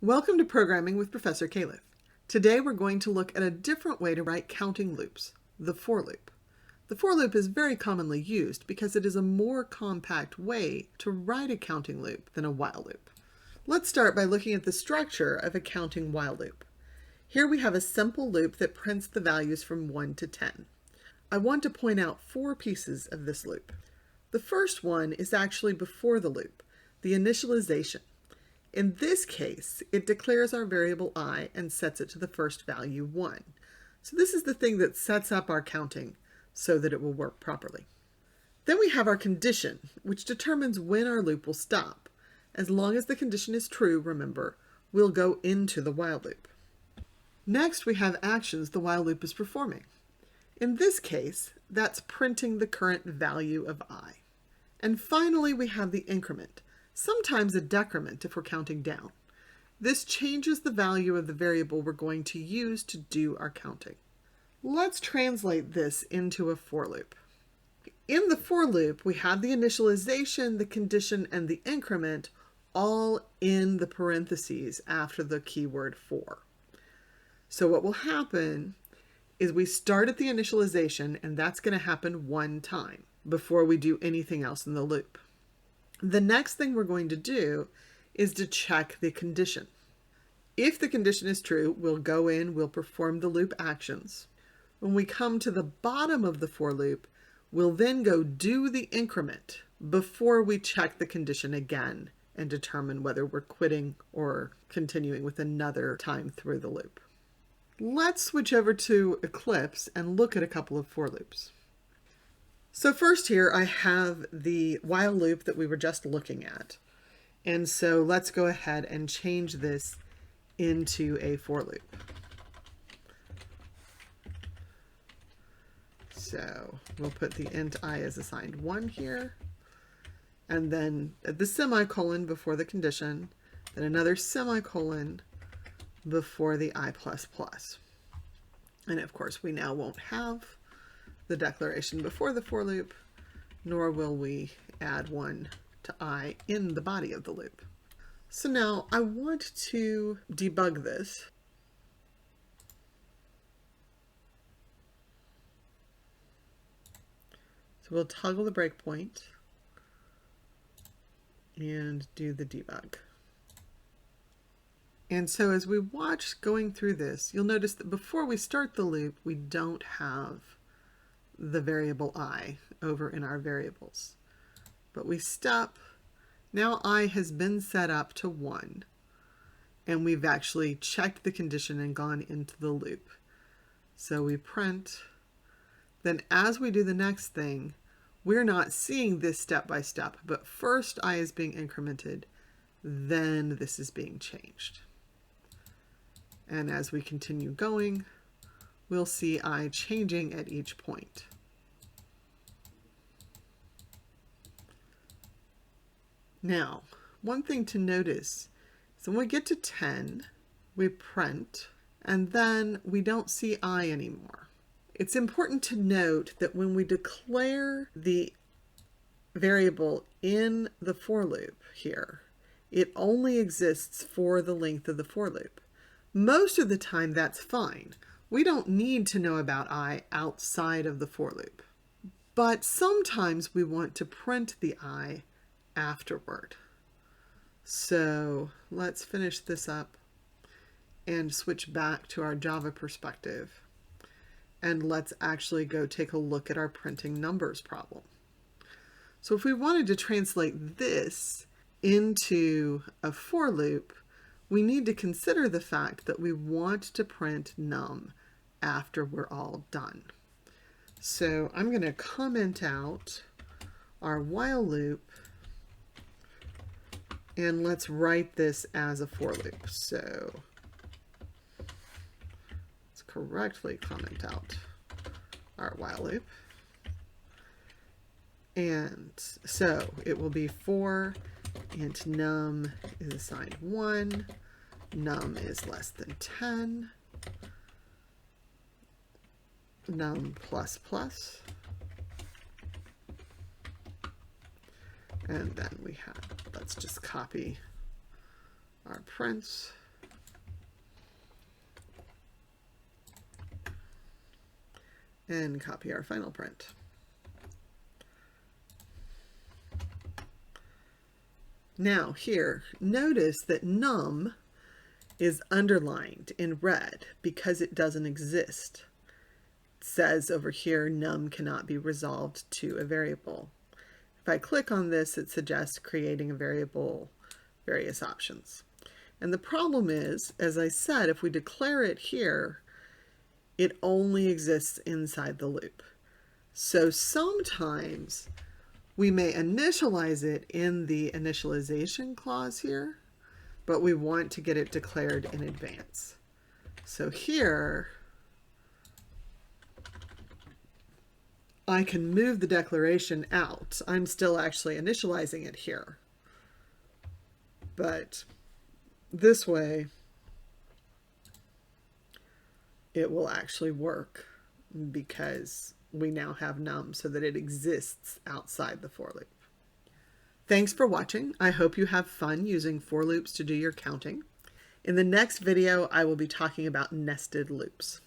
Welcome to Programming with Professor Califf. Today we're going to look at a different way to write counting loops, the for loop. The for loop is very commonly used because it is a more compact way to write a counting loop than a while loop. Let's start by looking at the structure of a counting while loop. Here we have a simple loop that prints the values from 1 to 10. I want to point out 4 pieces of this loop. The first one is actually before the loop, the initialization. In this case, it declares our variable I and sets it to the first value 1. So this is the thing that sets up our counting so that it will work properly. Then we have our condition, which determines when our loop will stop. As long as the condition is true, remember, we'll go into the while loop. Next, we have actions the while loop is performing. In this case, that's printing the current value of I. And finally, we have the increment, sometimes a decrement if we're counting down. This changes the value of the variable we're going to use to do our counting. Let's translate this into a for loop. In the for loop, we have the initialization, the condition, and the increment all in the parentheses after the keyword for. So what will happen is we start at the initialization, and that's going to happen one time before we do anything else in the loop. The next thing we're going to do is to check the condition. If the condition is true, we'll go in, we'll perform the loop actions. When we come to the bottom of the for loop, we'll then go do the increment before we check the condition again and determine whether we're quitting or continuing with another time through the loop. Let's switch over to Eclipse and look at a couple of for loops. So first here I have the while loop that we were just looking at. And so let's go ahead and change this into a for loop. So we'll put the int I as assigned 1 here, and then the semicolon before the condition, then another semicolon before the I++. And of course we now won't have the declaration before the for loop, nor will we add one to I in the body of the loop. So now I want to debug this. So we'll toggle the breakpoint and do the debug. And so as we watch going through this, you'll notice that before we start the loop, we don't have the variable I over in our variables. But we stop. Now I has been set up to 1, and we've actually checked the condition and gone into the loop. So we print. Then as we do the next thing, we're not seeing this step by step, but first I is being incremented, then this is being changed. And as we continue going, we'll see I changing at each point. Now, one thing to notice is when we get to 10, we print, and then we don't see I anymore. It's important to note that when we declare the variable in the for loop here, it only exists for the length of the for loop. Most of the time that's fine. We don't need to know about I outside of the for loop. But sometimes we want to print the I afterward. So let's finish this up and switch back to our Java perspective. And let's actually go take a look at our printing numbers problem. So if we wanted to translate this into a for loop, we need to consider the fact that we want to print num after we're all done. So I'm going to comment out our while loop, and let's write this as a for loop. So let's correctly comment out our while loop. And so it will be for int num is assigned 1, num is less than 10, num plus plus, and then we have, let's just copy our prints, and copy our final print. Now here, notice that num is underlined in red because it doesn't exist. It says over here, num cannot be resolved to a variable. If I click on this, it suggests creating a variable, various options. And the problem is, as I said, if we declare it here, it only exists inside the loop. So sometimes we may initialize it in the initialization clause here, but we want to get it declared in advance. So here, I can move the declaration out. I'm still actually initializing it here. But this way, it will actually work because we now have num so that it exists outside the for loop. Thanks for watching. I hope you have fun using for loops to do your counting. In the next video, I will be talking about nested loops.